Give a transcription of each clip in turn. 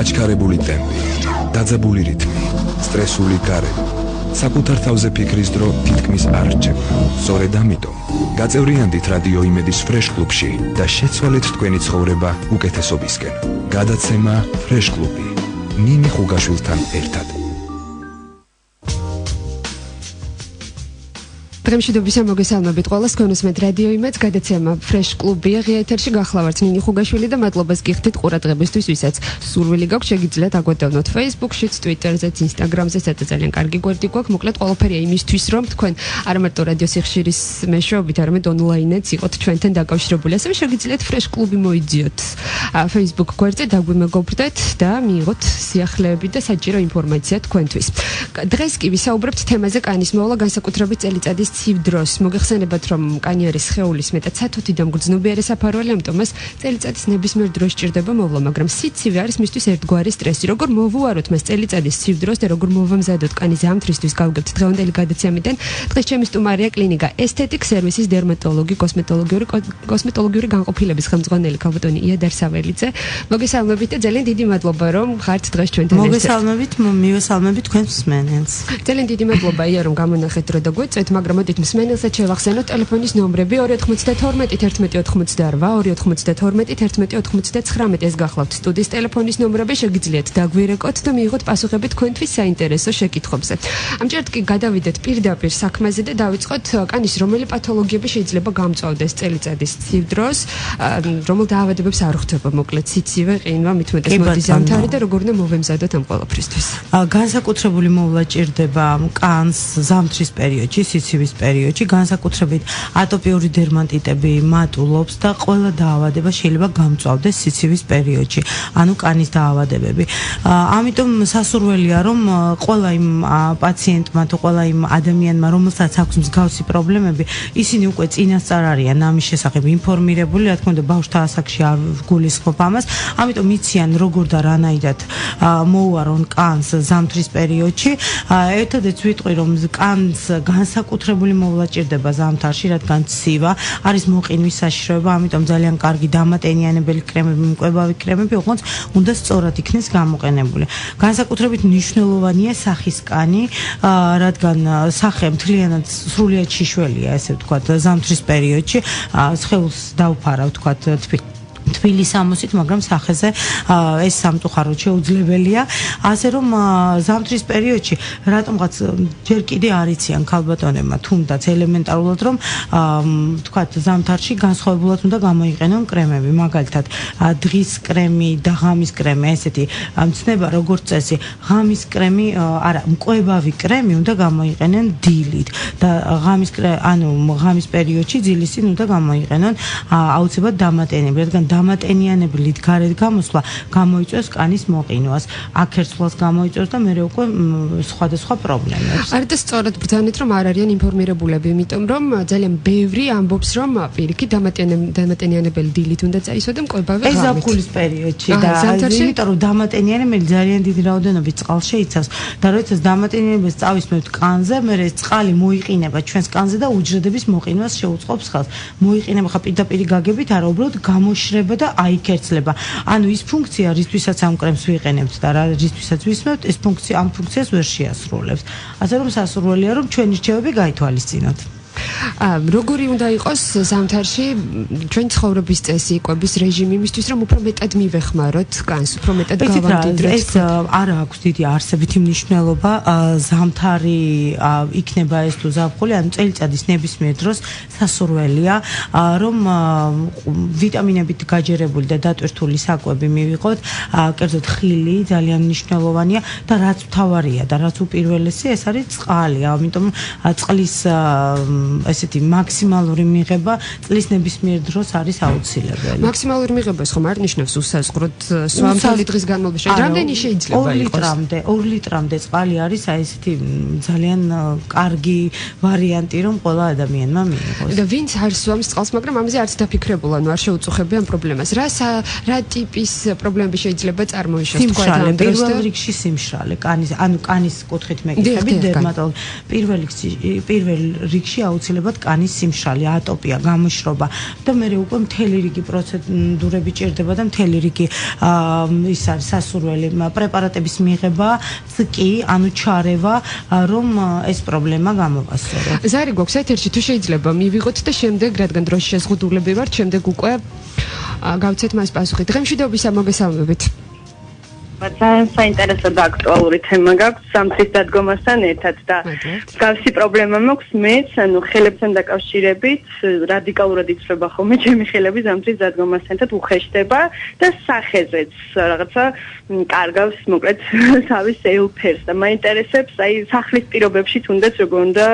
აჩქარებული ტემპი, დაძაბული რითმი, სტრესული გარემო, საკუთარ თავზე ფიქრის დრო თითქმის არ რჩება. სწორედ ამიტომ გაწევრიანდით რადიო იმედის ფრეშ კლუბში და შეცვალეთ თქვენი ცხოვრება უკეთესობისკენ. გადაცემა ფრეშ კლუბი. ნინი ხუგაშვილთან ერთად. დღემშვიდობის მოგესალმებით ყველას, თქვენუსმეთ რადიო იმედს, გადაცემა ფრეშ კლუბია, ღია ეთერში გახლავართ ნინი ხუგაშვილი და მადლობას გიხდით ყურადღებისთვის, ვისაც სურვილი გაქვთ, შეგიძლიათ აგვეთევნოთ Facebook-შიც, Twitter-ზეც, Instagram-ზეც, სადაც ძალიან კარგი გვერდი გვაქვს. მოკლედ ყველაფერია იმისთვის, რომ თქვენ არა მარტო რადიო სიხშირის მეშვეობით, არამედ ონლაინეც იყოთ ჩვენთან დაკავშირებული. ასევე შეგიძლიათ ფრეშ კლუბი მოიძიოთ Facebook გვერდზე, დაგვიმეგობრდეთ და მიიღოთ სიახლეები და საჭირო ინფორმაცია თქვენთვის. დღეს კი ვისაუბრებთ თემაზე კანის მოვლა, განსაკუთრებით წელიწადის ცივ დროს. მოგეხსენებათ, რომ კანი არის სხეულის მეტად სათუთი და მგრძნობიარე საფარველი, ამიტომ მას წელიწადის ნებისმიერ დროს სჭირდება მოვლა, მაგრამ სიცივე არის მისთვის ერთგვარი სტრესი. როგორ მოვუაროთ მას წელიწადის ცივ დროს და როგორ მოვამზადოთ კანის ზამთრისთვის, გავგებთ დღევანდელი გადაცემიდან. დღეს ჩემი სტუმარია კლინიკა ესთეტიკ სერვისის დერმატოლოგი, კოსმეტოლოგიური განყოფილების ხელმძღვანელი ქალბატონი იადარ საველიძე. მოგესალმებით და ძალიან დიდი მადლობა, რომ ხართ დღეს ჩვენთან ერთად. მოგესალმებით, მივესალმებით თქვენს მსმენელს. ძალიან დიდი მადლობა ია, რომ გამონახეთ დრო და გვეწვეთ, მაგრამ მოდით მსმენელსაც შევახსენოთ ტელეფონის ნომრები 292 1188 292 1189 ეს გახლავთ სტუდიის ტელეფონის ნომრები, შეგიძლიათ დაგვირეკოთ და მიიღოთ პასუხები თქვენთვის საინტერესო შეკითხვებზე. ამჯერად კი გადავიდეთ პირდაპირ საქმეზე და დავიწყოთ კანის რომელი პათოლოგიები შეიძლება გამწვავდეს წელიწადის ცივ დროს, რომელ დაავადებებს არ ხვდება მოკლედ სიცივე, ყინვა, მით უმეტეს მოდის ზამთარი და როგორ უნდა მოვემზადოთ ამ ყველაფრისთვის. განსაკუთრებული მოვლა ჭირდება კანს ზამთრის პერიოდში, სიცივის პერიოდში, განსაკუთრებით ატოპიური დერმატიტები მატულობს და ყველა დაავადება შეიძლება გამწვავდეს სიცივის პერიოდში, ანუ კანის დაავადებები. ამიტომ სასურველია, რომ ყველა იმ პაციენტმა თუ ყველა იმ ადამიანმა, რომელსაც აქვს მსგავსი პრობლემები, ისინი უკვე წინასწარ არიან ამის შესახებ ინფორმირებული, რა თქმა უნდა, ბავშვთა ასაკში არ გულისხმობ ამას, ამიტომ იციან როგორ და რანაირად მოუარონ კანს ზამთრის პერიოდში. ერთადაც ვიტყვი, რომ კანს განსაკუთრებული მოვლა ჭირდება ზამთარში, რადგან ცივა არის მოყინვის საშიშროება, ამიტომ ძალიან კარგი დამატენიანებელი კრემები, მკვებავი კრემები ოღონდ უნდა სწორად იქნეს გამოყენებული. განსაკუთრებით მნიშვნელოვანია სახის კანი, რადგან სახე მთლიანად სრულიად შიშველია, ესე ვთქვათ, ზამთრის პერიოდში, სხეულს დაუფარა, ვთქვათ, თბილი სამოსით, მაგრამ სახეზე ეს სამწუხაროდ შეუძლებელია. ასე რომ ზამთრის პერიოდში რატომღაც ჯერ კიდე არ იციან ქალბატონებმა, თუნდაც ელემენტარულად, რომ თქვათ ზამთარში განსხვავებულად უნდა გამოიყენონ კრემები, მაგალითად დღის კრემი და ღამის კრემი, ესეთი მცნება როგორც წესი, ღამის კრემი, არა, მკვებავი კრემი უნდა გამოიყენენ დილით და ღამის პერიოდში ძილის წინ უნდა გამოიყენონ აუცილებლად დამატენები, რადგან დამატენიანებლით გარეთ გამოსვლა გამოიწვევს კანის მოყინვას, აქერცვლას გამოიწვევს და მეორე უკვე სხვადასხვა პრობლემებს. არის და სწორად ბრძანეთ, რომ არ არიან ინფორმირებულები, იმიტომ რომ ძალიან ბევრი ამბობს, რომ პირიქით დამატენიანებელი დილით უნდა წაისვა და მკვებავი ღამით. ეს ზაფხულის პერიოდში და იმიტომ რომ დამატენიანებელი ძალიან დიდი რაოდენობით წყალს შეიცავს და როდესაც დამატენიანებელს წავისმევთ კანზე, მერე წყალი მოიყინება ჩვენს კანზე და უჯრედების მოყინვას შეუწყობს ხელს. მოიყინება ხა პირდაპირ გაგებით, არა, უბრალოდ გამოშრება და აიქერცლება. ანუ ის ფუნქცია, რისთვისაც ამ კრემს ვიყენებთ და რისთვისაც ვისმევთ, ეს ფუნქცია ამ ფუნქციას ვერ შეასრულებს. ასე რომ სასურველია, რომ ჩვენი რჩევები გაითვალისწინოთ. როგორი უნდა იყოს ზამთარში ჩვენ ცხოვრების წესი, კვების რეჟიმი, იმისთვის რომ უფრო მეტად მივეხმაროთ კანს, უფრო მეტად გავამდიდროთ. ეს არ აქვს დიდი არსებითი მნიშვნელობა. ზამთარი იქნება ეს თუ ზაფხული, ანუ წელიწადის ნებისმიერ დროს სასურველია, რომ ვიტამინებით გაჯერებული და დატვირთული საკვები მივიღოთ, კერძოდ ხილი ძალიან მნიშვნელოვანია და რაც მთავარია და რაც უპირველესი, ეს არის წყალი. ამიტომ წყლის ესეთი მაქსიმალური მიღება წლის ნებისმიერ დროს არის აუცილებელი. მაქსიმალური მიღებას ხომ არ ნიშნავს უსაზღვროდ სვამთელი დღის განმავლობაში. რამდენი შეიძლება იყოს? 2 ლიტრამდე წყალი არის აი ესეთი ძალიან კარგი ვარიანტი, რომ ყველა ადამიანმა მიიღოს. და ვინც არ სვამს წყალს, მაგრამ ამაზე არც დაფიქრებულა, ანუ არ შეუწუხებიან პრობლემას. რა ტიპის პრობლემები შეიძლება წარმოიშოს თქვენ ამ დროს? პირველ რიგში სიმშრალე, კანის კუთხით მეკითხებით დერმატოლოგი. პირველ რიგში აუცილებლად კანის სიმშრალე, ატოპია, გამოშრობა და მე უკვე მთელი რიგი პროცედურები ჭირდება და მთელი რიგი ის არის სასურველი პრეპარატების მიღება, კი, ანუ ჩარევა, რომ ეს პრობლემა გამოვასწოროთ. ზარი გვაქვს ეთერში, თუ შეიძლება მივიღოთ და შემდეგ, რადგან დროში შეზღუდულები ვართ, შემდეგ უკვე გავცეთ მას პასუხი. დღემშვიდობისა მოგესალმებით. ძალიან საინტერესო და აქტუალური თემა გაქვს სამთრის დადგომასთან ერთად და გავსი პრობლემა მაქვს მეც, ანუ ხელებთან დაკავშირებით რადიკალურად იცვლება ხოლმე ჩემი ხელები სამთრის დადგომასთან ერთად უხეშდება და სახეზეც რაღაცა კარგავს მოკლედ თავის ელფერს და მაინტერესებს აი სახლის პირობებში თუნდაც როგორ უნდა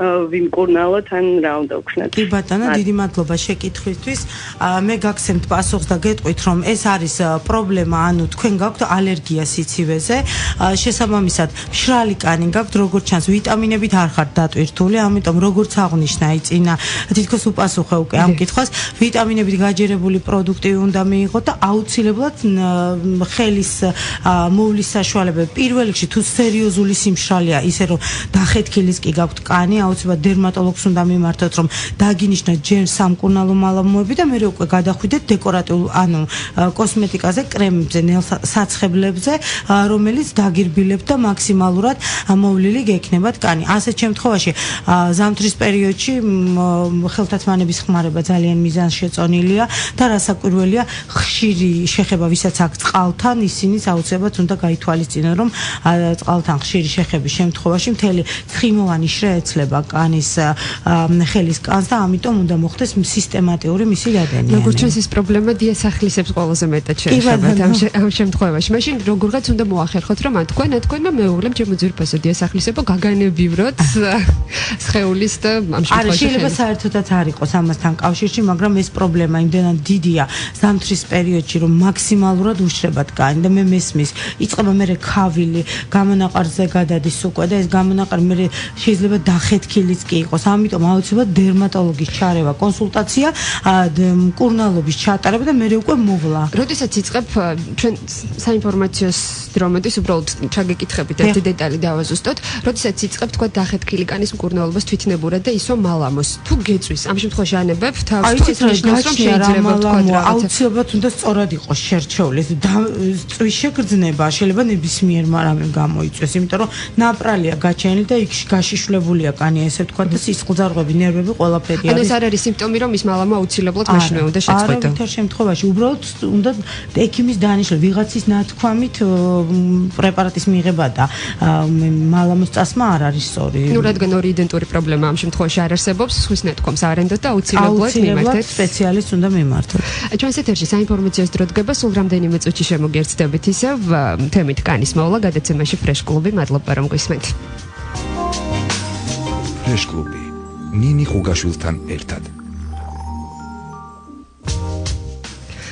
ვიმკურნალოთ ან რა უნდა ვქნათ. კი ბატონო, დიდი მადლობა შეკითხვისთვის. მე გაგცემთ პასუხს და გეტყვით რომ ეს არის პრობლემა, ანუ თქვენ გაქვთ ალერგია სიცივეზე, შესაბამისად მშრალი კანი გაქვთ, როგორც ჩანს, ვიტამინებით არ ხართ დატვირთული, ამიტომ როგორც აღნიშნა წინა თითქოს უპასუხე უკვე ამ კითხვას, ვიტამინებით გაჯერებული პროდუქტი უნდა მიიღოთ და აუცილებლად ხელის მოვლის საშუალებები. პირველ რიგში თუ სერიოზული სიმშრალეა, ისე რომ დახეთქილის კი გაქვთ კანი, აუცილებლად დერმატოლოგს უნდა მიმართოთ, რომ დაგინიშნოთ ჯერ სამკურნალო მალამოები და მერე უკვე გადახვიდეთ დეკორატიულ, ანუ კოსმეტიკაზე, კრემებზე, საცხებლებზე, რომელიც დაგირბილებთ და მაქსიმალურად მოვლილი გექნებათ კანი. ასეთ შემთხვევაში ზამთრის პერიოდში ხელთათმანების ხმარება ძალიან მიზანშეწონილია და რასაკვირველია, ხშირი შეხება, ვისაც აქვს წყალთან, ისინიც აუცილებლად უნდა გაითვალისწინონ, რომ წყალთან ხშირი შეხების შემთხვევაში მთელი ცხიმოვანი შრე ეცლება კანის ხელის კანს და ამიტომ უნდა მოხდეს სისტემატიური მისი დადენება. როგორც ჩვენს ეს პრობლემა დიასახლისებს ყველაზე მეტად შეეხებათ ამ შემთხვევაში. მაშინ როგორღაც უნდა მოახერხოთ, რომ თქვენმა მეუღლემ ჩემო ძვირფასო დიასახლისებო გაგანებივროთ სხეულის და ამ შემთხვევაში. არა, შეიძლება საერთოდაც არ იყოს ამასთან კავშირში, მაგრამ ეს პრობლემა იმდენად დიდია ზამთრის პერიოდში, რომ მაქსიმალურად უშრებათ კანი და მე მესმის, იწყება მერე ქავილი, გამონაყარზე გადადის უკვე და ეს გამონაყარი მერე შეიძლება დახეთქილიც კი იყოს. ამიტომ აუცილებლად დერმატოლოგის ჩარევა, კონსულტაცია, მკურნალობის ჩატარება და მერე უკვე მოვლა. როდესაც იწყებ ჩვენ საინფორმაციო დრომედის უბრალოდ ჩაგეკითხებით ერთი დეტალი დავაზუსტოთ. როდესაც იწყებ თქვა დახეთქილი კანის მკურნალობას თვითნებურად და ისო მალამოს. თუ გეწვის, ამ შემთხვევაში ანებებ თავს თუ ის ნიშნავს რომ შეიძლება თქვა რაღაცა. აუცილებლად უნდა სწორად იყოს შერჩეული. წვის შეგრძნება შეიძლება ნებისმიერ მარამემ გამოიწვეს, იმიტომ რომ ნაპრალია გაჩენილი და იქ გაშიშვლებულია კანი, ესე ვთქვა და სისხლძარღვები, ნერვები ყველაფერი არის. ანუ ეს არ არის სიმპტომი, რომ ის მალამა აუცილებლად მაშინვე უნდა შეწყვეტო. არავითარ შემთხვევაში უბრალოდ უნდა ექიმის დანიშნული ვიღაცის ნათქვამით პრეპარატის მიღება და მალამოს წასმა არ არის სწორი. ნუ რადგან ორი იდენტური პრობლემა ამ შემთხვევაში არ არსებობს, სხვის ნათქვამს არ ენდოთ და აუცილებლად მიმართეთ სპეციალისტს უნდა მიმართოთ. ჩვენს ეთერში საინფორმაციო დრო დგება, სულ რამდენიმე წუთში შემოგერთდებით ისევ თემით კანის მოვლა გადაცემაში ფრეშ კლუბი. მადლობა რომ გვისმენთ. ფრეშ კლუბი ნინი ხუგაშვილთან ერთად.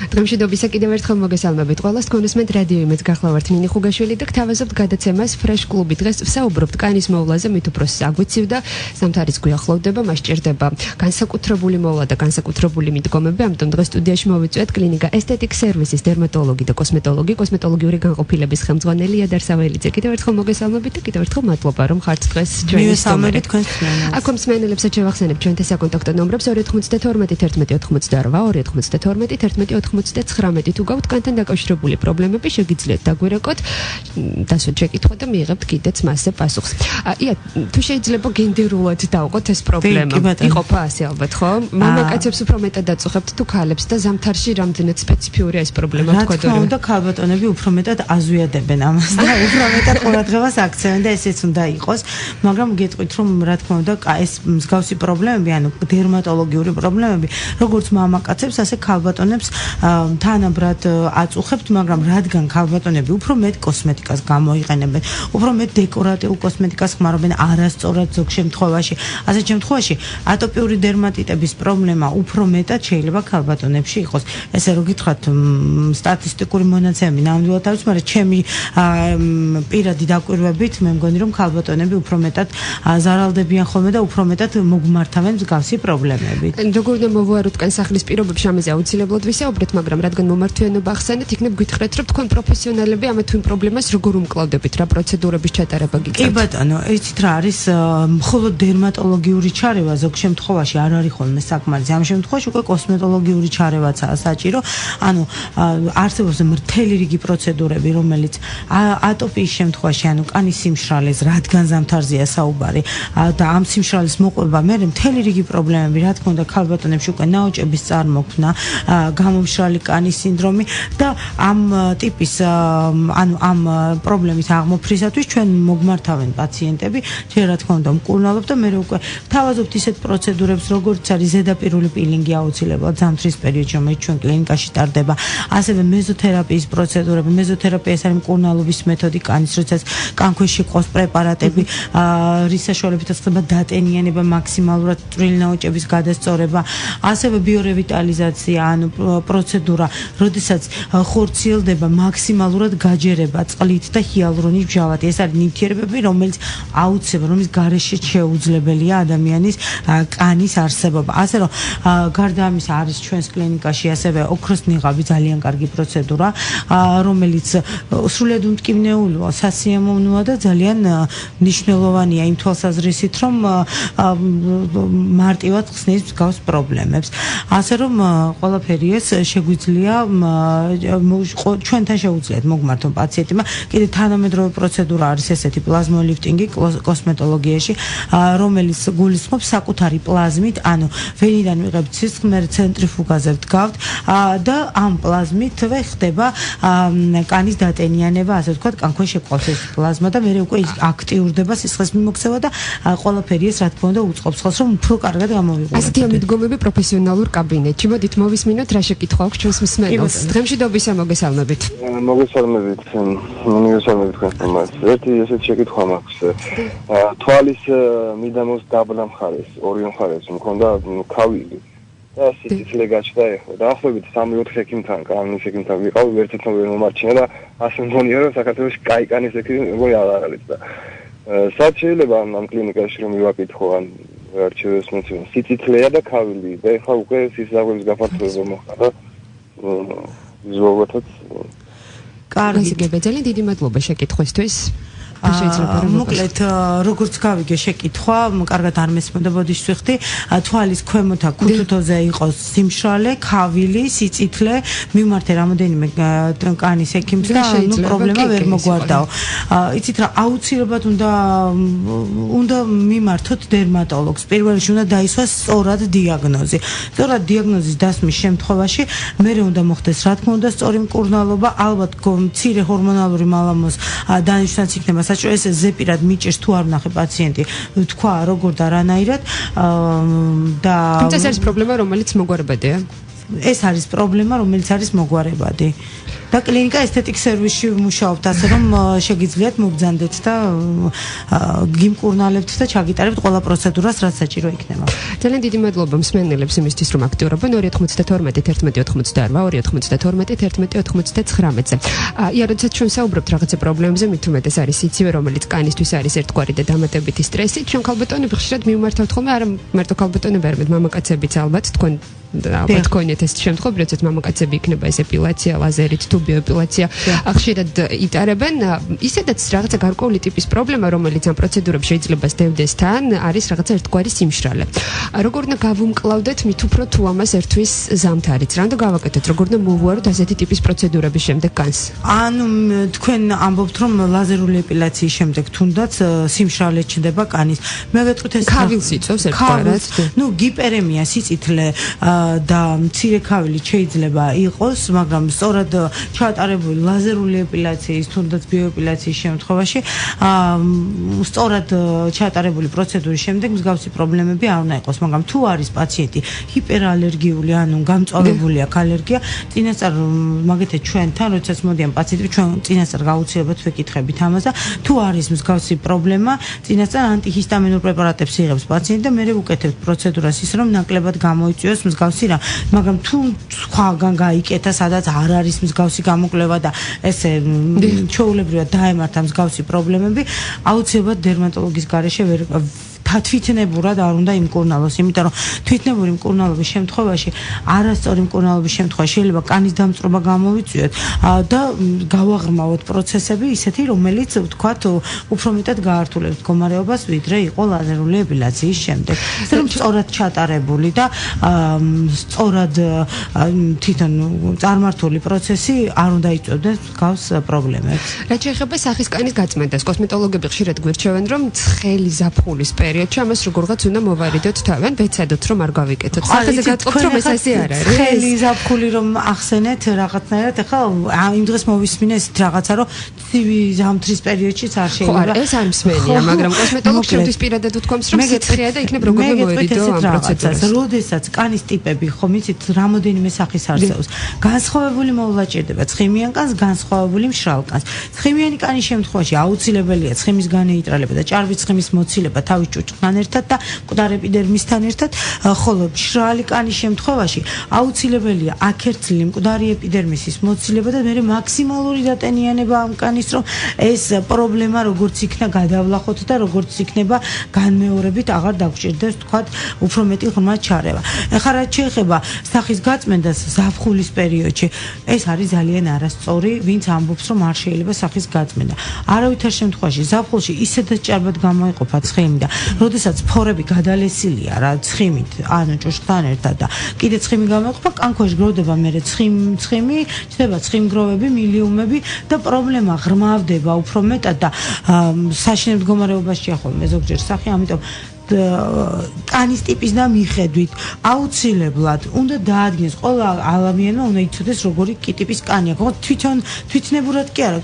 დღემშვიდობისა კიდევ ერთხელ მოგესალმებით ყველას. თქვენსმენთ რადიო იმედს გახლავართ ნინი ხუგაშვილი და გთავაზობთ გადაცემას ფრეშ კლუბი. დღეს ვსაუბრობთ კანის მოვლაზე, მით უფრო საგვიცივდა, ზამთარიც გვიახლოვდება, მას ჭირდება განსაკუთრებული მოვლა და განსაკუთრებული მიდგომები. ამიტომ დღეს სტუდიაში მოვიწვიეთ კლინიკა ესთეტიკ სერვისის დერმატოლოგი და კოსმეტოლოგიური განყოფილების ხელმძღვანელი იადარ საველიძე. კიდევ ერთხელ მოგესალმებით და კიდევ ერთხელ მადლობა რომ ხართ დღეს ჩვენი სტუმარი. აქ მსმენელებსაც შევახსენებ ჩვენთან საკონტაქტო ნომრებს 292 11 88 292 11 თუ გაქვთ კანთან დაკავშირებული პრობლემები, შეგიძლიათ დაგვირეკოთ, დასვეთ შეკითხვა და მიიღებთ კიდეც მასზე პასუხს. ია, თუ შეიძლება გენდერულად დავყოთ ეს პრობლემა. იყოფა ასე ალბათ, ხო? მამაკაცებს უფრო მეტად დაწუხებთ თუ ქალებს და ზამთარში რამდენად სპეციფიურია ეს პრობლემა თქვა და. რა თქმა უნდა, ქალბატონები უფრო მეტად აზვიადებენ ამას და უფრო მეტად ყურადღებას აქცევენ და ესეც უნდა იყოს, მაგრამ გეტყვით რომ რა თქმა უნდა, ეს მსგავსი პრობლემები, ანუ დერმატოლოგიური პრობლემები, როგორც მამაკაცებს, ასე ქალბატონებს თანაბრად აწუხებთ, მაგრამ რადგან ქალბატონები უფრო მეტ კოსმეტიკას გამოიყენებენ, უფრო მეტ დეკორატიულ კოსმეტიკას ხმარობენ, არასწორად ზოგ შემთხვევაში. ასეთ შემთხვევაში ატოპიური დერმატიტების პრობლემა უფრო მეტად შეიძლება ქალბატონებში იყოს. ესე რომ გითხრათ, სტატისტიკური მონაცემები ნამდვილად არის, მაგრამ ჩემი პირადი დაკვირვებით მე მგონი რომ ქალბატონები უფრო მეტად ზარალდებიან ხოლმე და უფრო მეტად მოგმართავენ მსგავსი პრობლემებით. როგორ უნდა მოვუაროთ კან სახლის პირობებში, ამაზე აუცილებლად ვისაუბრეთ, მაგრამ რადგან მომართვიანობა ახსენეთ, იქნებ გითხრათ, რომ თქვენ პროფესიონალები ამ თუ იმ პრობლემას როგორ უმკლავდებით, რა პროცედურების ჩატარება გიწევთ? კი ბატონო, იცით რა არის, მხოლოდ დერმატოლოგიური ჩარევა ზოგ შემთხვევაში არ არის ხოლმე საკმარისი. ამ შემთხვევაში უკვე კოსმეტოლოგიური ჩარევაცაა საჭირო. ანუ არსებობს მთელი რიგი პროცედურები, რომელიც ატოპიის შემთხვევაში, ანუ კანის სიმშრალეს, რადგან ზამთარზეა საუბარი და ამ სიმშრალეს მოყვება მე მთელი რიგი პრობლემები, რა თქმა უნდა, ქალბატონებში უკვე ნაოჭების წარმოქმნა, გამომშრალი კანის სინდრომი და ამ ტიპის ანუ ამ პრობლემის აღმოფხვრისათვის ჩვენ მოგმართავენ პაციენტები, ჯერ რა თქმა უნდა მკურნალობ და მე უკვე თავაზობთ ისეთ პროცედურებს, როგორც არის ზედაპირული პილინგი აუცილებლად ზამთრის პერიოდში, რომელიც ჩვენ კლინიკაში ტარდება, ასევე მეზოთერაპიის პროცედურები. მეზოთერაპია ეს არის მკურნალობის მეთოდი კანის, როდესაც კანქვეშ იყოს პრეპარატები, რის საშუალებითაც ხდება დატენიანება, მაქსიმალურად წვრილი ნაოჭების გადასწორება, ასევე ბიორევიტალიზაცია, ანუ პროცედურა, როდესაც ხორციელდება მაქსიმალურად გაჯერება წყლით და ჰიალურონის მჟავათი. ეს არის ნივთიერებები, რომელიც აუცილებლად რომლის გარეშე შეუძლებელია ადამიანის კანის არსებობა. ასე რომ გარდა ამისა არის ჩვენს კლინიკაში ასევე ოქროს ნიღაბი ძალიან კარგი პროცედურა, რომელიც სრულიად უმტკივნეულოა, სასიამოვნოა და ძალიან მნიშვნელოვანია იმ თვალსაზრისით, რომ მარტივად ხსნის მსგავს პრობლემებს. ასე რომ ყველაფერი ეს შეგვიძლია ჩვენთან შეუძლიათ მოგმართონ პაციენტმა. კიდე თანამედროვე პროცედურა არის ესეთი პლაზმოლიფტინგი კოსმეტოლოგიაში, რომელიც გულისხმობს საკუთარი პლაზმით, ანუ ვენიდან ვიღებთ სისხლს, ცენტრიფუგაზე ვდგავთ და ამ პლაზმითვე ხდება კანის დატენიანება, ასე ვთქვათ, კანქვეშ შეყავს ეს პლაზმა და მე უკვე აქტიურდება სისხლის მიმოქცევა და ყველაფერი ეს რა თქმა უნდა უწყობს ხელს, რომ უფრო კარგად გამოვიყუროთ. ასეთი ამდგომები პროფესიონალურ კაბინეტში. მოდით მოვისმინოთ რა შეკითხვა აქვს ჩვენს მსმენელს. დღემშვიდობისა მოგესალმებით. მოგესალმებით თქვენს თემას. ერთი ესეთი შეკითხვა მაქვს. თვალის მიდამოს დაბლა მხარეს, ორი მხარეს მქონდა ქავილი. და სიცილე გაჩნდა ეხლა. დაახლოებით 3-4 ექიმთან, კანის ექიმთან ვიყავ, ერთერთმა ვერ მომარჩინა და ასე მგონია, რომ საქართველოში კაი კანის ექიმი როგორ არ არის და სად შეიძლება ამ კლინიკაში რომ მივაკითხო ან არჩევს მეცნიერო სიცილეა და ქავილი და ეხლა უკვე სისხლის გაფართოება მოხდა. ზოგადად კარგი, ძალიან დიდი მადლობა შეკითხვისთვის. მოკლედ როგორც გავიგე შეკითხვა, კარგად არ მესმოდა, ბოდიშს ვიხდი, თვალის ქვემოთა ქუთუთოზე იყოს სიმშრალე, ქავილი, სიცითლე, მიმართე რამოდენიმე კანის ექიმს და პრობლემა ვერ მოგვარდაო. იცით რა, აუცილებლად უნდა მიმართოთ დერმატოლოგს. პირველ რიგში უნდა დაისვას სწორად დიაგნოზი. სწორად დიაგნოზის დასმის შემთხვევაში მერე უნდა მოხდეს რა თქმა უნდა სწორი მკურნალობა, ალბათ მცირე ჰორმონალური მალამოს დანიშვნაც იქნება საჭირო, ეს ზეპირად მიჭერს თუ არ ვნახე პაციენტი თქვა როგორ და რანაირად და ეს არის პრობლემა, რომელიც მოგვარებადია. ეს არის პრობლემა, რომელიც არის მოგვარებადი. და კლინიკა ესთეტიკ სერვისში მუშაობთ, ასე რომ შეგიძლიათ მოგძანდეთ და გიმკურნალებთ და ჩაგიტარებთ ყველა პროცედურას, რაც საჭირო იქნება. ძალიან დიდი მადლობა მსმენელებს იმისთვის, რომ აქტიურობენ 292 11 92 292 11 99-ზე. როდესაც ჩვენ საუბრობთ რაღაცა პრობლემებზე, მით უმეტეს არის სიცივე, რომელიც კანისთვის არის ერთგვარი და დამატებითი სტრესი. ჩვენ ქალბატონები ხშირად მივმართავთ ხოლმე, არა მარტო ქალბატონები, არამედ მამაკაცებიც ალბათ, თქვენ ალბათ გქონიათ ეს შემთხვევა, როდესაც მამაკაცები იქნება ეს ეპილაცია, ლაზერით თუ ბიოეპილაცია ხშირად იტარებენ. ისედაც რაღაცა გარკვეული ტიპის პრობლემა, რომელიც ამ პროცედურებს შეიძლება სდევდეს თან, არის რაღაცა ერთგვარი სიმშრალე. როგორ უნდა გავუმკლავდეთ მით უფრო თუ ამას ერთვის ზამთარიც? რა უნდა გავაკეთოთ? როგორ უნდა მოვუაროთ ასეთი ტიპის პროცედურების შემდეგ კანს? ანუ თქვენ ამბობთ, რომ ლაზერული ეპილაციის შემდეგ თუნდაც სიმშრალე ჩნდება კანის. მე ვეტყვით ეს ქავილს იწვევს ერთგვარად. გიპერემია, სიცითლე და მცირე ქავილი შეიძლება იყოს, მაგრამ სწორად ჩატარებული ლაზერული ეპილაციის, თუნდაც ბიოეპილაციის შემთხვევაში, სწორად ჩატარებული პროცედურის შემდეგ მსგავსი პრობლემები არ უნდა იყოს, მაგრამ თუ არის პაციენტი ჰიპერალერგიული, ანუ გამწვავებული აქვს ალერგია, წინასწარ მაგათაც ჩვენთან, როდესაც მოდიან პაციენტები, ჩვენ წინასწარ გაუცილებლად ვეკითხებით ამას და თუ არის მსგავსი პრობლემა, წინასწარ ანტიჰისტამინურ პრეპარატებს იღებს პაციენტი და მერე ვუკეთებთ პროცედურას ის, რომ ნაკლებად გამოიწვიოს მსგავსი რა, მაგრამ თუ სხვაგან გაიკეთა, სადაც არ არის მსგავსი გამოკვლევა და ესე ჩვეულებრივად დაემართა მსგავსი პრობლემები, აუცილებლად დერმატოლოგის გარეშე ვერ თვითნებურად არ უნდა იმკურნალოს, იმიტომ რომ თვითნებური მკურნალობის შემთხვევაში არასწორი მკურნალობის შემთხვევაში შეიძლება კანის დამწვრობა გამოვიწვიოთ და გავაღრმავოთ პროცესები ისეთი, რომელიც ვთქვათ, უფრო მეტად გაართულებს მდგომარეობას, ვიდრე იყო ლაზერული ეპილაციის შემდეგ. ეს რომ სწორად ჩატარებული და სწორად თვითონ წარმართული პროცესი არ უნდა იწვევდეს გავს პრობლემებს. რაც შეეხება სახის კანის გაწმენდას, კოსმეტოლოგები ხშირად გვირჩევენ, რომ ცხელი ზაფხულის პერიოდში ამას როგორღაც უნდა მოვარიდოთ თავი, ან ვეცადოთ, რომ არ გავიკეთოთ. სახეზე გატყობთ, რომ ეს ასე არ არის. ცხელი ზაფხული რომ ახსენეთ რაღაცნაირად, ახლა იმ დღეს მოვისმინე ესეთ რაღაცა, რომ ცივი ზამთრის პერიოდშიც არ შეიძლება. ხო, ეს არ მსმენია, მაგრამ კოსმეტოლოგი შემთხვევით პირადად უთქვამს, რომ სიცხეა და იქნებ როგორ მოვერიდო ამ პროცედურას. როდესაც კანის ტიპები, ხომ იცით, რამოდენიმე სახის არსებობს. განსხვავებული მოვლა ჭირდება ცხიმიან კანს, განსხვავებული მშრალ კანს. ცხიმიანი კანის შემთხვევაში აუცილებელია ცხიმის განეიტრალება და ჭარბი ცხიმის მოცილება თავის ჭუჭხთან ერთად და მკვდარ ეპიდერმისთან ერთად, ხოლო მშრალი კანის შემთხვევაში აუცილებელია აქერცლილი მკვდარი ეპიდერმისის მოცილება და მე მაქსიმალური დატენიანება ამ კანის, რომ ეს პრობლემა როგორც იქნა გადავლახოთ და როგორც იქნება განმეორებით აღარ დაგვჭირდეს, თქვათ, უფრო მეტი ღრმა ჩარევა. ეხლა რაც შეეხება სახის გაწმენდას ზაფხულის პერიოდში, ეს არის ძალიან არასწორი, ვინც ამბობს, რომ არ შეიძლება სახის გაწმენდა. არავითარ შემთხვევაში ზაფხულში ისედაც ჭარბად გამოიყოფა ცხიმი და როდესაც ფორები გადალესილია რა ცხიმით, ანუ ჭუჭხთან ერთად და კიდე ცხიმი გამოიყოფა, კანქვეშ გროვდება მერე ცხიმი, ჩნდება ცხიმგროვები, მილიუმები და პრობლემა ღრმავდება უფრო მეტად და საშინელ მდგომარეობაში ახლა ზოგჯერ სახე, ამიტომ კანის ტიპის და მიხედვით აუცილებლად უნდა დაადგინოს ყველა ადამიანმა უნდა იცოდეს როგორი ტიპის კანია. თვითნებურად კი არა,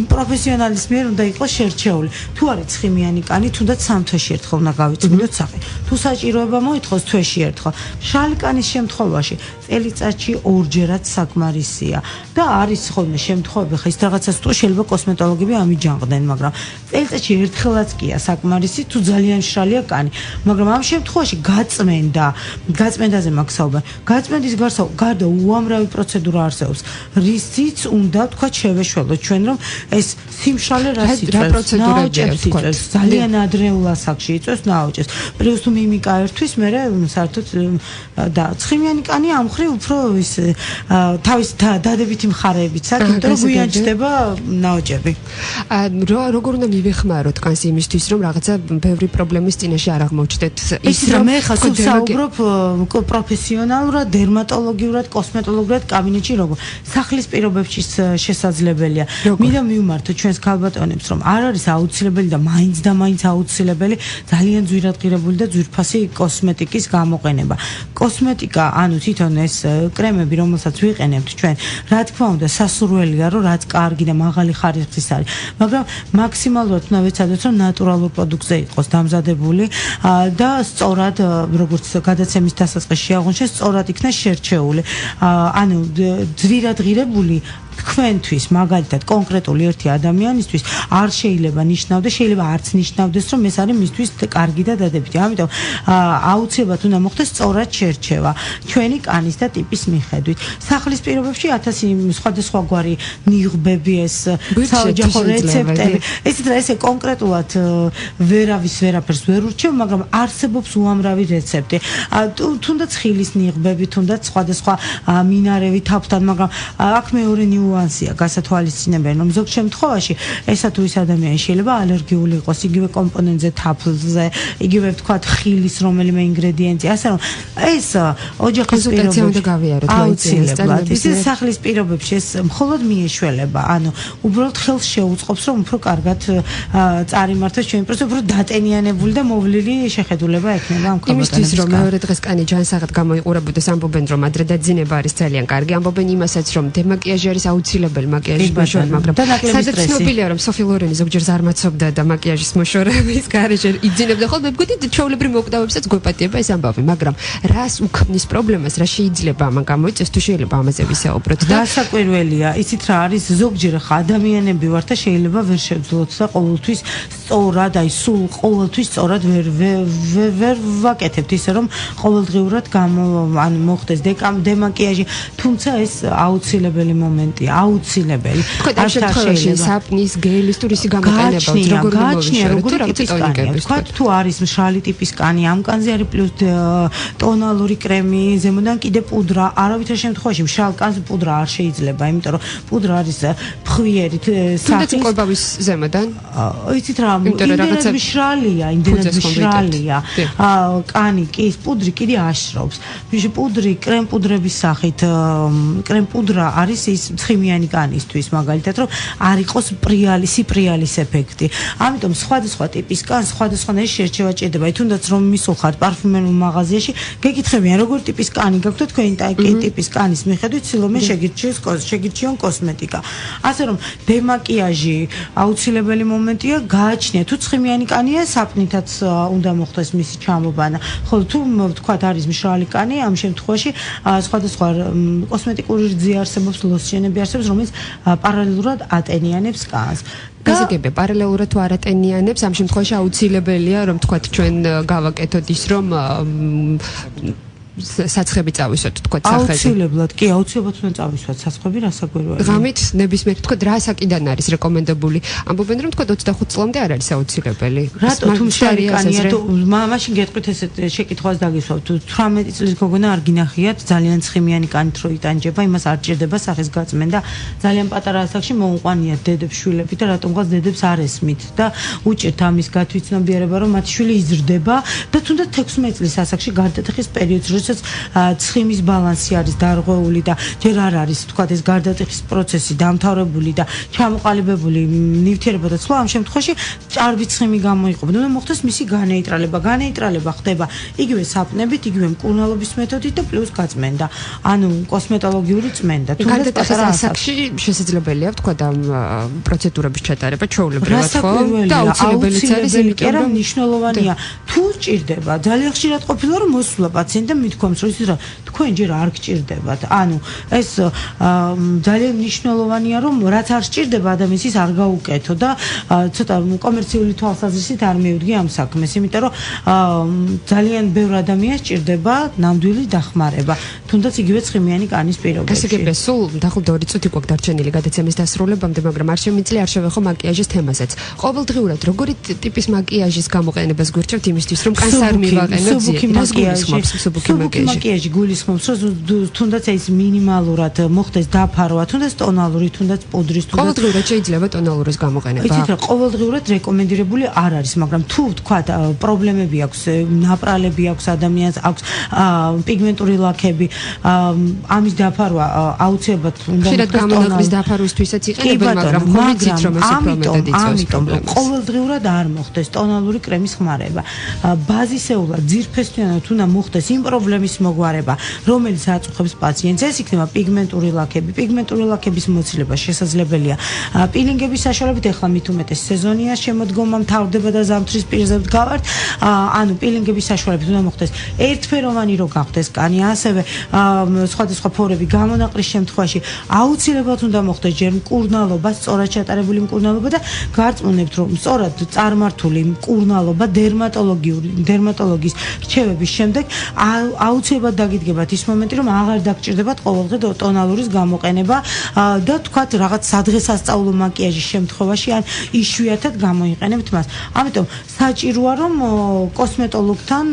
პროფესიონალის მიერ უნდა იყოს შერჩეული. თუ არის ცხიმიანი კანი, თუნდაც 3 თვეში ერთხელ უნდა გავიწმინდოთ სახე. თუ საჭიროება მოითხოვს თვეში ერთხელ. მშრალი კანის შემთხვევაში წელიწადში 2-ჯერაც საკმარისია და არის ხოლმე შემთხვევები, ხა ის რაღაცას თუ შეიძლება კოსმეტოლოგები ამიჯანყდნენ, მაგრამ წელიწადში ერთხელაც კია საკმარისი, თუ ძალიან მშრალია კანი, მაგრამ ამ შემთხვევაში გაწმენდაზე მაქსაუბარ. გაწმენდის გარდა უამრავი პროცედურა არსებობს, რისიც უნდა თქვა შევეშველოთ ჩვენ, რომ ეს სიმშრალე რას იწვევს, ნაოჭებს იწვევს, ძალიან ადრეულ ასაკში იწვევს ნაოჭებს. პლუს თუ მიმიკა ერთვის, მერე საერთოდ და ცხიმიანი კანი ამ მხრივ უფრო ის თავის დადებითი მხარეებიც აქვს, იმიტომ რომ გვიან ჩდება ნაოჭები. როგორ უნდა მივეხმაროთ კანს იმისთვის, რომ რაღაცა ბევრი პრობლემის წინაშე არ აღმოჩნდეთ. ის რომ მე ხა სულ საუბრობ პროფესიონალურად, დერმატოლოგიურად, კოსმეტოლოგიურად კაბინეტში როგორ სახლის პირობებში შესაძლებელია. მინდა მივმართო ჩვენს ქალბატონებს, რომ არ არის აუცილებელი და მაინც აუცილებელი ძალიან ძვირადღირებული და ძვირფასი კოსმეტიკის გამოყენება. კოსმეტიკა, ანუ თვითონ ეს კრემები, რომელსაც ვიყენებთ ჩვენ, რა თქმა უნდა, სასურველია, რომ რაც კარგი და მაღალი ხარისხის არის, მაგრამ მაქსიმალურად უნდა ვეცადოთ, რომ ნატურალურ პროდუქტზე იყოს დამზადებული და სწორად, როგორც გადაცემის დასაწყისში აღნიშნეს, სწორად იქნა შერჩეული. ანუ ძვირადღირებული თქვენთვის, მაგალითად, კონკრეტული ერთი ადამიანისთვის არ შეიძლება ნიშნავდეს, შეიძლება არც ნიშნავდეს, რომ ეს არის მისთვის კარგი და დადებითი. ამიტომ აუცილებლად უნდა მოხდეს სწორად შერჩევა ჩვენი კანის და ტიპის მიხედვით. სახლის პირობებში 1000 სხვადასხვაგვარი ნიღბები, ეს საოჯახო რეცეპტები. ესე კონკრეტულად ვერაფერს ვერ ურჩევ, მაგრამ არსებობს უამრავი რეცეპტი. თუნდაც ხილის ნიღბები, თუნდაც სხვადასხვა მინარევი თაფთან, მაგრამ აქ მეორე ნიუანსია გასათვალისწინებელი, რომ ზოგ შემთხვევაში ესა თუ ის ადამიანი შეიძლება ალერგიული იყოს იგივე კომპონენტზე, თაფლზე, იგივე ვთქვათ ხილის რომელიმე ინგრედიენტზე, ასე რომ ეს ოჯახის პირობებში აუცილებლად ის სახლის პირობებში ეს მხოლოდ მიეშველება, ანუ უბრალოდ ხელს შეუწყობს, რომ უფრო კარგად წარიმართოს ჩვენი პროცესი, უფრო დატენიანებული და მოვლილი შეხედულება ექნება ამ ქალბატონებს. იმისთვის რომ მეორე დღეს კანი ჯანსაღად გამოიყურებოდეს, ამბობენ რომ ადრე დაძინება არის ძალიან კარგი, ამბობენ იმასაც რომ დემაკიაჟი არის აუცილებელი მაკიაჟის მოშორება, მაგრამ სადაც ცნობილია რომ სოფი ლორენი ზოგჯერ ზარმაცობდა და მაკიაჟის მოშორების გარეშე იძინებდა ხოლმე, მეგოდი ჩვეულებრივ მოკვდავებსაც გვეპატიება ეს ამბავი, მაგრამ რას უქმნის პრობლემას, რა შეიძლება ამან გამოიწვევს, თუ შეიძლება ამაზე ვისაუბროთ და დასაკვირველია, იცით რა არის, ზოგჯერ ხა ადამიანები ვართ და შეიძლება ვერ შევძლოთ და ყოველთვის სწორად, აი სულ ყოველთვის სწორად ვერ ვაკეთებთ ისე რომ ყოველდღიურად მოხდეს დემაკიაჟი, თუმცა ეს აუცილებელი მომენტია. აუცილებელი. თქვენ ამ შემთხვევაში საპნის, გელის თუ რისი გამოყენება როგორ გააჩნია როგორი ტიპის კანი. თქვენ თუ არის მშრალი ტიპის კანი, ამ კანზე არის პლუს ტონალური კრემი, ზემოდან კიდე პუდრა, არავითარ შემთხვევაში მშრალ კანზე პუდრა არ შეიძლება, იმიტომ რომ პუდრა არის ფხვიერი სახის. თუნდაც უკებავის ზემოდან? იცით რა, იმდენად მშრალია. კანი კი პუდრი კიდე აშრობს. პუდრი კრემ პუდრების სახით, კრემ პუდრა არის ის ცხიმიანი კანისთვის, მაგალითად, რომ არ იყოს სიპრიალის ეფექტი. ამიტომ სხვადასხვა ტიპის კანს სხვადასხვანაირი შერჩევა ჭირდება. თუნდაც რომ მისულხართ პარფიუმერულ მაღაზიაში, გეკითხებიან როგორ ტიპის კანი გაქვთ და თქვენი ტიპის კანის მიხედვით ცილომე შეგირჩიონ კოსმეტიკა. ასე რომ დემაკიაჟი აუცილებელი მომენტია, გააჩნია თუ ცხიმიანი კანია, საპნითაც უნდა მოხდეს მისი ჩამობანა. ხოლო თუ თქვათ არის მშრალი კანი, ამ შემთხვევაში სხვადასხვა კოსმეტიკური რძე არსებობს, ლოსიონები არსებობს, რომელიც პარალელურად ატენიანებს კანს. გასაგებია, პარალელურად თუ არ ატენიანებს, ამ შემთხვევაში აუცილებელია, რომ თქვათ ჩვენ გავაკეთოთ ის, რომ საცხები წავისვათ, თქვათ სახეზე. აუცილებლად, კი, აუცილებლად უნდა წავისვათ საცხები, რასაკვირველია. ღამით ნებისმიერ, თქვათ რა საკიდან არის რეკომენდებული? ამბობენ, რომ თქვათ 25 წლამდე არ არის აუცილებელი. რატო თუ მშრალი კანია, თუ მაშინ გეტყვით ესეთ შეკითხვას დაგისვავთ, 18 წლის გოგონა არ გინახიათ ძალიან ცხიმიანი კანით რო იტანჯება, იმას არ ჭირდება სახის გაწმენდა. ძალიან პატარა ასაკში მოუყვანიათ დედებს შვილები და რატომღაც დედებს არ ესმით და უჭირთ ამის გათვითცნობიერება, რომ მათი შვილი იზრდება და თუნდაც 16 წლის ასაკში გარდატეხის პერიოდს როდესაც ცხიმის ბალანსი არის დარღვეული და ჯერ არ არის თქვა ეს გარდატეხის პროცესი დამთავრებული და ჩამოყალიბებული ნივთიერება და სხვა ამ შემთხვევაში ჭარბი ცხიმი გამოიყოფა. უნდა მოხდეს მისი განეიტრალება ხდება იგივე საპნებით, იგივე მკურნალობის მეთოდით და პლუს გაწმენდა. ანუ კოსმეტოლოგიური წმენდა. თუნდაც პატარა ასაკში შესაძლებელია თქვა ამ პროცედურების ჩატარება ჩვეულებრივად ხო? და აუცილებელიც არის, იმიტომ რომ მნიშვნელოვანია თუ ჭირდება. ძალიან ხშირად ყოფილა რომ მოსულა პაციენტი და მithქვამს რომ ისე რა თქვენ ჯერ არ გჭირდებათ. ანუ ეს ძალიან მნიშვნელოვანია რომ რაც არ სჭირდება ადამიანს ის არ გაუკეთო და ცოტა კომერციული თვალსაზრისით არ მივდგე ამ საქმეს, იმიტომ რომ ძალიან ბევრ ადამიანს სჭირდება ნამდვილი დახმარება. თუნდაც იგივე ცხიმიანი კანის პირობებში. გასაგებია, სულ დაახლოებით 2 წუთი გვაქვს დარჩენილი გადაცემის დასრულებამდე, მაგრამ არ შემიძლია არ შევეხო მაკიაჟის თემასაც. ყოველდღიურად როგორი ტიპის მაკიაჟის გამოყენებას გვერდჩევთ იმისთვის, რომ კანს არ მივაყენოთ სუბუქი მაკიაჟი გულისხმობს, რომ თუნდაც ეს მინიმალურად მოხდეს დაფარვა, თუნდაც ტონალური, თუნდაც პუდრის, თუნდაც ყოველდღიურად შეიძლება ტონალურის გამოყენება. იცით რა, ყოველდღიურად რეკომენდირებული არ არის, მაგრამ თუ თქვათ პრობლემები აქვს, ნაპრალები აქვს ადამიანს, აქვს პიგმენტური ლაქები, ამის დაფარვა აუცილებლად უნდა ხშირად გამონაკლისის დაფარვისთვისაც იყენებენ, მაგრამ ხო ვიცით რომ ეს პრობლემად იწვევს პრობლემას. ყოველდღიურად არ მოხდეს ტონალური კრემის ხმარება. ბაზისეულად ძირფესვიანად უნდა მოხდეს იმ პრობლემის მოგვარება, რომელიც აწუხებს პაციენტს, ეს იქნება პიგმენტური ლაქები, პიგმენტური ლაქების მოცილება შესაძლებელია. პილინგების საშუალებით ახლა მით უმეტეს სეზონია შემოდგომა მთავრდება და ზამთრის პირზე ვდგავართ. ანუ პილინგების საშუალებით უნდა მოხდეს ერთფეროვანი რო გახდეს კანი, ასევე სხვადასხვა ფორები გამონაყრის შემთხვევაში აუცილებლად უნდა მოხდეს ჯერ მკურნალობა, სწორად ჩატარებული მკურნალობა და გარწმუნებთ რომ სწორად წარმართული მკურნალობა დერმატოლოგის რჩევების შემდეგ აუცილებლად დაგიდგებათ ის მომენტი, რომ აღარ დაგჭირდებათ ყოველდღე ტონალურის გამოყენება და თქვათ რაღაც სადღესასწაულო მაკიაჟის შემთხვევაში ან იშვიათად გამოიყენებთ მას. ამიტომ საჭიროა რომ კოსმეტოლოგთან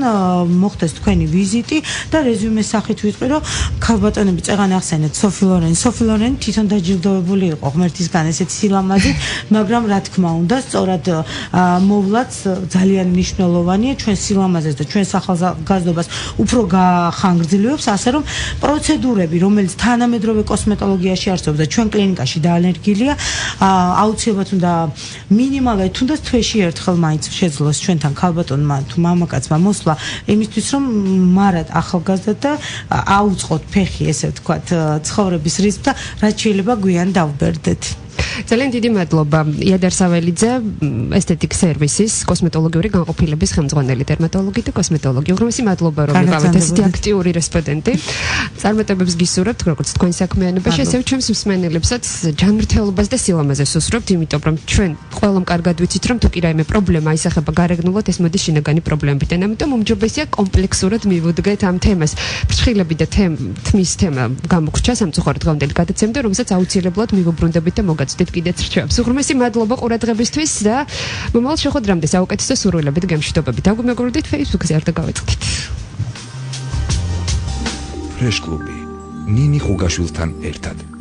მოხდეს თქვენი ვიზიტი და რეზიუმეს სახით ვიტყვი, რომ ქალბატონები წეღან ახსენეთ სოფი ლორენი თვითონ დაჯილდოვებული იყო ღმერთისგან ესეთი სილამაზით, მაგრამ რა თქმა უნდა, სწორად მოვლაც ძალიან მნიშვნელოვანია ჩვენ სილამაზეს და ჩვენ ახალგაზრდობას უფრო გახანგრძლივებს, ასე რომ პროცედურები, რომელიც თანამედროვე კოსმეტოლოგიაში არსებობს და ჩვენ კლინიკაში დაალერგილია, აუცილებლად უნდა მინიმალურად თუნდაც თვეში ერთხელ მაინც შეძლოს ჩვენთან ქალბატონმა თუ მამაკაცმა მოსვლა იმისთვის, რომ მარად ახალგაზრდა და აუწყოთ ფეხი, ესე ვთქვათ, ცხოვრების რიცხვს და რაც შეიძლება გვიან დავბერდეთ. ძალიან დიდი მადლობა იადარ საველიძე, ესთეტიკ სერვისის კოსმეტოლოგიური განყოფილების ხელმძღვანელი დერმატოლოგი და კოსმეტოლოგი. უღრმესი მადლობა რომ იყავით ესეთი აქტიური რესპონდენტი. წარმატებებს გისურვებთ როგორც თქვენი საქმიანობაში, ასევე ჩვენს მსმენელებსაც ჯანმრთელობას და სილამაზეს უსურვებთ, იმიტომ რომ ჩვენ ყველამ კარგად ვიცით რომ თუ კი რაიმე პრობლემა ისახება გარეგნულად, ეს მოდის შინაგანი პრობლემებიდან. ამიტომ უმჯობესია კომპლექსურად მივუდგეთ ამ თემას. ფრჩხილები და თმის თემა გამოგრჩა სამწუხაროდ დღევანდელი გადაცემდა, რომელსაც აუცილებლად მივუბრუნდებით და მოგაწვდით კიდეც რჩევებს. უღრმესი მადლობა ყურადღებისთვის და მომავალ შეხვედრამდე საუკეთესო სურვილებით, გემშვიდობებით. დაგვიმეგობრდით Facebook-ზე არ დაგავეწყდით. ფრეშ კლუბი ნინი ხუგაშვილთან ერთად.